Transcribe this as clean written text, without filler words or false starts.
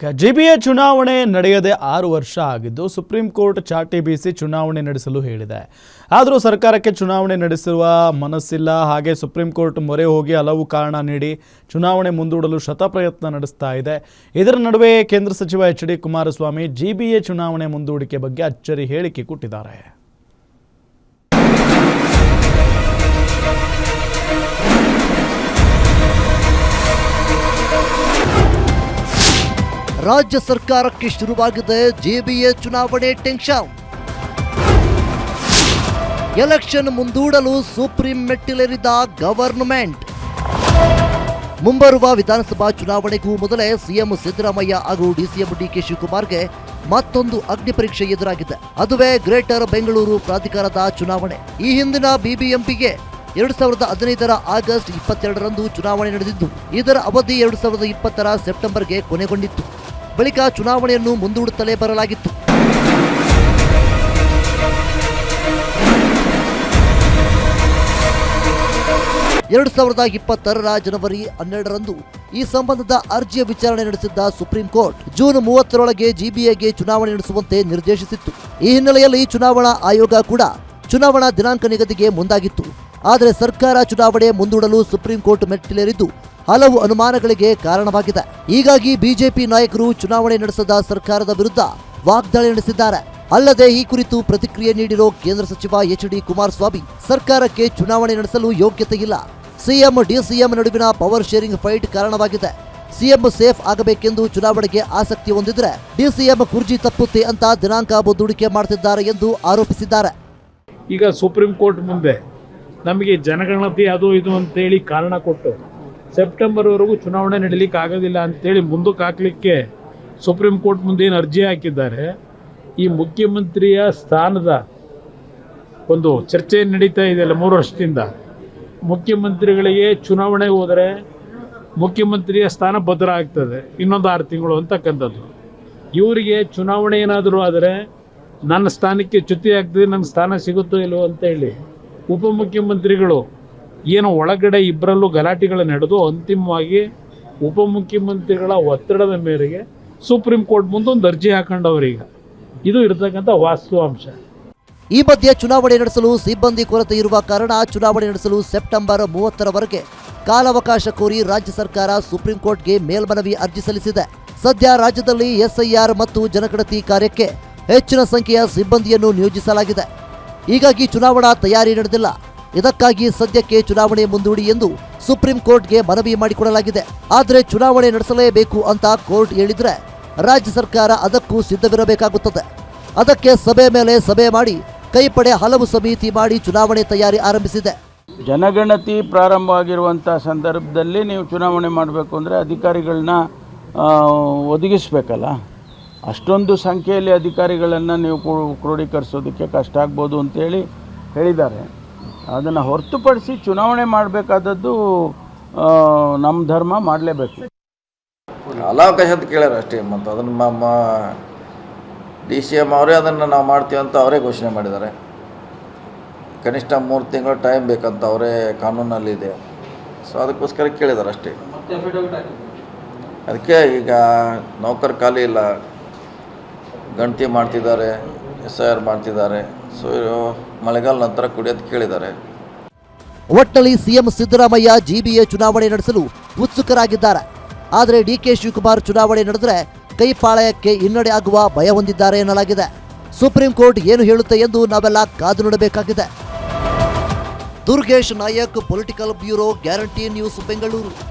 GBA ಚುನಾವಣೆ ನಡೆಯದೆ 6 ವರ್ಷ ಆಗಿದ್ದು ಸುಪ್ರೀಂ ಕೋರ್ಟ್ ಚಾಟಿ ಬೀಸಿ ಚುನಾವಣೆ ನಡೆಸಲು ಹೇಳಿದೆ. ಆದರೂ ಸರ್ಕಾರಕ್ಕೆ ಚುನಾವಣೆ ನಡೆಸುವ ಮನಸ್ಸಿಲ್ಲ. ಹಾಗೆ ಸುಪ್ರೀಂ ಕೋರ್ಟ್ ಮೊರೆ ಹೋಗಿ ಹಲವು ಕಾರಣ ನೀಡಿ ಚುನಾವಣೆ ಮುಂದೂಡಲು ಶತಪ್ರಯತ್ನ ನಡೆಸ್ತಾ ಇದೆ. ಇದರ ನಡುವೆ ಕೇಂದ್ರ ಸಚಿವ ಎಚ್ ಡಿ ಕುಮಾರಸ್ವಾಮಿ ಜಿಬಿಎ ಚುನಾವಣೆ ಮುಂದೂಡಿಕೆ ಬಗ್ಗೆ ಅಚ್ಚರಿ ಹೇಳಿಕೆ ಕೊಟ್ಟಿದ್ದಾರೆ. ರಾಜ್ಯ ಸರ್ಕಾರಕ್ಕೆ ಶುರುವಾಗಿದೆ ಜಿಬಿಎ ಚುನಾವಣೆ ಟೆನ್ಷನ್. ಎಲೆಕ್ಷನ್ ಮುಂದೂಡಲು ಸುಪ್ರೀಂ ಮೆಟ್ಟಿಲೇರಿದ ಗವರ್ನಮೆಂಟ್. ಮುಂಬರುವ ವಿಧಾನಸಭಾ ಚುನಾವಣೆಗೂ ಮೊದಲೇ ಸಿಎಂ ಸಿದ್ದರಾಮಯ್ಯ ಹಾಗೂ ಡಿಸಿಎಂ ಡಿಕೆ ಶಿವಕುಮಾರ್ಗೆ ಮತ್ತೊಂದು ಅಗ್ನಿ ಪರೀಕ್ಷೆ ಎದುರಾಗಿದೆ. ಅದುವೇ ಗ್ರೇಟರ್ ಬೆಂಗಳೂರು ಪ್ರಾಧಿಕಾರದ ಚುನಾವಣೆ. ಈ ಹಿಂದಿನ ಬಿಬಿಎಂಪಿಗೆ 2015ರ ಆಗಸ್ಟ್ 22ರಂದು ಚುನಾವಣೆ ನಡೆದಿದ್ದು, ಇದರ ಅವಧಿ 2020ರ ಸೆಪ್ಟೆಂಬರ್ಗೆ ಕೊನೆಗೊಂಡಿತ್ತು. ಬಳಿಕ ಚುನಾವಣೆಯನ್ನು ಮುಂದೂಡುತ್ತಲೇ ಬರಲಾಗಿತ್ತು. ಎರಡು 2020ರ ಜನವರಿ 12ರಂದು ಈ ಸಂಬಂಧದ ಅರ್ಜಿಯ ವಿಚಾರಣೆ ನಡೆಸಿದ್ದ ಸುಪ್ರೀಂ ಕೋರ್ಟ್ ಜೂನ್ 30ರೊಳಗೆ ಜಿಬಿಎಗೆ ಚುನಾವಣೆ ನಡೆಸುವಂತೆ ನಿರ್ದೇಶಿಸಿತ್ತು. ಈ ಹಿನ್ನೆಲೆಯಲ್ಲಿ ಚುನಾವಣಾ ಆಯೋಗ ಕೂಡ ಚುನಾವಣಾ ದಿನಾಂಕ ನಿಗದಿಗೆ ಮುಂದಾಗಿತ್ತು. ಆದರೆ ಸರ್ಕಾರ ಚುನಾವಣೆ ಮುಂದೂಡಲು ಸುಪ್ರೀಂ ಕೋರ್ಟ್ ಮೆಟ್ಟಿಲೇರಿದ್ದು ಹಲವು ಅನುಮಾನಗಳಿಗೆ ಕಾರಣವಾಗಿದೆ. ಹೀಗಾಗಿ ಬಿಜೆಪಿ ನಾಯಕರು ಚುನಾವಣೆ ನಡೆಸದ ಸರ್ಕಾರದ ವಿರುದ್ಧ ವಾಗ್ದಾಳಿ ನಡೆಸಿದ್ದಾರೆ. ಅಲ್ಲದೆ ಈ ಕುರಿತು ಪ್ರತಿಕ್ರಿಯೆ ನೀಡಿರೋ ಕೇಂದ್ರ ಸಚಿವ ಎಚ್ ಡಿ ಕುಮಾರಸ್ವಾಮಿ ಸರ್ಕಾರಕ್ಕೆ ಚುನಾವಣೆ ನಡೆಸಲು ಯೋಗ್ಯತೆ ಇಲ್ಲ. ಸಿಎಂ ಡಿಸಿಎಂ ನಡುವಿನ ಪವರ್ ಶೇರಿಂಗ್ ಫೈಟ್ ಕಾರಣವಾಗಿದೆ. ಸಿಎಂ ಸೇಫ್ ಆಗಬೇಕೆಂದು ಚುನಾವಣೆಗೆ ಆಸಕ್ತಿ ಹೊಂದಿದ್ರೆ ಡಿಸಿಎಂ ಕುರ್ಚಿ ತಪ್ಪುತ್ತೆ ಅಂತ ದಿನಾಂಕ ಮುಂದೂಡಿಕೆ ಮಾಡ್ತಿದ್ದಾರೆ ಎಂದು ಆರೋಪಿಸಿದ್ದಾರೆ. ಈಗ ಸುಪ್ರೀಂ ಕೋರ್ಟ್ ಮುಂದೆ ನಮಗೆ ಜನಗಣತಿ ಅದು ಇದು ಅಂತೇಳಿ ಕಾರಣ ಕೊಟ್ಟು ಸೆಪ್ಟೆಂಬರ್ವರೆಗೂ ಚುನಾವಣೆ ನಡೀಲಿಕ್ಕೆ ಆಗೋದಿಲ್ಲ ಅಂತೇಳಿ ಮುಂದಕ್ಕೆ ಹಾಕಲಿಕ್ಕೆ ಸುಪ್ರೀಂ ಕೋರ್ಟ್ ಮುಂದೆ ಏನು ಅರ್ಜಿ ಹಾಕಿದ್ದಾರೆ. ಈ ಮುಖ್ಯಮಂತ್ರಿಯ ಸ್ಥಾನದ ಒಂದು ಚರ್ಚೆ ನಡೀತಾ ಇದೆಯಲ್ಲ 3 ವರ್ಷದಿಂದ, ಮುಖ್ಯಮಂತ್ರಿಗಳಿಗೆ ಚುನಾವಣೆ ಹೋದರೆ ಮುಖ್ಯಮಂತ್ರಿಯ ಸ್ಥಾನ ಭದ್ರ ಆಗ್ತದೆ ಇನ್ನೊಂದು 6 ತಿಂಗಳು ಅಂತಕ್ಕಂಥದ್ದು. ಇವರಿಗೆ ಚುನಾವಣೆ ಏನಾದರೂ ಆದರೆ ನನ್ನ ಸ್ಥಾನಕ್ಕೆ ಚ್ಯುತಿ ಆಗ್ತದೆ, ನನ್ನ ಸ್ಥಾನ ಸಿಗುತ್ತೋ ಇಲ್ಲವೋ ಅಂತೇಳಿ ಉಪಮುಖ್ಯಮಂತ್ರಿಗಳು ಏನೋ ಒಳಗಡೆ ಇಬ್ಬರಲ್ಲೂ ಗಲಾಟೆಗಳು ನಡೆದು ಅಂತಿಮವಾಗಿ ಉಪಮುಖ್ಯಮಂತ್ರಿಗಳ ಒತ್ತಡದ ಮೇರೆಗೆ ಸುಪ್ರೀಂ ಕೋರ್ಟ್ ಮುಂದೊಂದು ಅರ್ಜಿ ಹಾಕೊಂಡವ್ರೀಗ. ಇದು ಇರತಕ್ಕಂಥ ವಾಸ್ತವಾಂಶ. ಈ ಮಧ್ಯೆ ಚುನಾವಣೆ ನಡೆಸಲು ಸಿಬ್ಬಂದಿ ಕೊರತೆ ಇರುವ ಕಾರಣ ಚುನಾವಣೆ ನಡೆಸಲು ಸೆಪ್ಟೆಂಬರ್ 30ರವರೆಗೆ ಕಾಲಾವಕಾಶ ಕೋರಿ ರಾಜ್ಯ ಸರ್ಕಾರ ಸುಪ್ರೀಂ ಕೋರ್ಟ್ಗೆ ಮೇಲ್ಮನವಿ ಅರ್ಜಿ ಸಲ್ಲಿಸಿದೆ. ಸದ್ಯ ರಾಜ್ಯದಲ್ಲಿ ಎಸ್ಐಆರ್ ಮತ್ತು ಜನಗಣತಿ ಕಾರ್ಯಕ್ಕೆ ಹೆಚ್ಚಿನ ಸಂಖ್ಯೆಯ ಸಿಬ್ಬಂದಿಯನ್ನು ನಿಯೋಜಿಸಲಾಗಿದೆ. ಹೀಗಾಗಿ ಚುನಾವಣಾ ತಯಾರಿ ನಡೆದಿಲ್ಲ. ಇದಕ್ಕಾಗಿ ಸದ್ಯಕ್ಕೆ ಚುನಾವಣೆ ಮುಂದೂಡಿ ಎಂದು ಸುಪ್ರೀಂ ಕೋರ್ಟ್ಗೆ ಮನವಿ ಮಾಡಿಕೊಡಲಾಗಿದೆ. ಆದರೆ ಚುನಾವಣೆ ನಡೆಸಲೇಬೇಕು ಅಂತ ಕೋರ್ಟ್ ಹೇಳಿದ್ರೆ ರಾಜ್ಯ ಸರ್ಕಾರ ಅದಕ್ಕೂ ಸಿದ್ಧವಿರಬೇಕಾಗುತ್ತದೆ. ಅದಕ್ಕೆ ಸಭೆ ಮೇಲೆ ಸಭೆ ಮಾಡಿ ಕೈಪಡೆ ಹಲವು ಸಮಿತಿ ಮಾಡಿ ಚುನಾವಣೆ ತಯಾರಿ ಆರಂಭಿಸಿದೆ. ಜನಗಣತಿ ಪ್ರಾರಂಭವಾಗಿರುವಂಥ ಸಂದರ್ಭದಲ್ಲಿ ನೀವು ಚುನಾವಣೆ ಮಾಡಬೇಕು ಅಂದರೆ ಅಧಿಕಾರಿಗಳನ್ನ ಒದಗಿಸಬೇಕಲ್ಲ. ಅಷ್ಟೊಂದು ಸಂಖ್ಯೆಯಲ್ಲಿ ಅಧಿಕಾರಿಗಳನ್ನು ನೀವು ಕ್ರೋಢೀಕರಿಸೋದಕ್ಕೆ ಕಷ್ಟ ಆಗ್ಬೋದು ಅಂತೇಳಿ ಹೇಳಿದ್ದಾರೆ. ಅದನ್ನು ಹೊರತುಪಡಿಸಿ ಚುನಾವಣೆ ಮಾಡಬೇಕಾದದ್ದು ನಮ್ಮ ಧರ್ಮ ಮಾಡಲೇಬೇಕು. ಕಾಲಾವಕಾಶ ಅಂತ ಕೇಳ್ಯಾರ ಅಷ್ಟೇ. ಮತ್ತು ಅದನ್ನು ಡಿ ಸಿ ಎಮ್ ಅವರೇ ಅದನ್ನು ನಾವು ಮಾಡ್ತೀವಿ ಅಂತ ಅವರೇ ಘೋಷಣೆ ಮಾಡಿದ್ದಾರೆ. ಕನಿಷ್ಠ 3 ತಿಂಗಳು ಟೈಮ್ ಬೇಕಂತ ಅವರೇ ಕಾನೂನಲ್ಲಿದೆ. ಸೊ ಅದಕ್ಕೋಸ್ಕರ ಕೇಳಿದ್ದಾರೆ ಅಷ್ಟೇ. ಅದಕ್ಕೆ ಈಗ ನೌಕರ ಖಾಲಿ ಇಲ್ಲ, ಗಣತಿ ಮಾಡ್ತಿದ್ದಾರೆ, SIR ಮಾಡ್ತಿದ್ದಾರೆ. ಸೊ ಮಳೆಗಾಲ ನಂತರ ಕುಡಿಯೋದು ಕೇಳಿದ್ದಾರೆ. ಒಟ್ಟಲ್ಲಿ ಸಿಎಂ ಸಿದ್ದರಾಮಯ್ಯ ಜಿಬಿಎ ಚುನಾವಣೆ ನಡೆಸಲು ಉತ್ಸುಕರಾಗಿದ್ದಾರೆ. ಆದರೆ ಡಿಕೆ ಶಿವಕುಮಾರ್ ಚುನಾವಣೆ ನಡೆದರೆ ಕೈಪಾಳಯಕ್ಕೆ ಹಿನ್ನಡೆ ಆಗುವ ಭಯ ಹೊಂದಿದ್ದಾರೆ ಎನ್ನಲಾಗಿದೆ. ಸುಪ್ರೀಂ ಕೋರ್ಟ್ ಏನು ಹೇಳುತ್ತೆ ಎಂದು ನಾವೆಲ್ಲ ಕಾದು ನೋಡಬೇಕಾಗಿದೆ. Durgesh Nayak, political bureau, guarantee news, Bengaluru.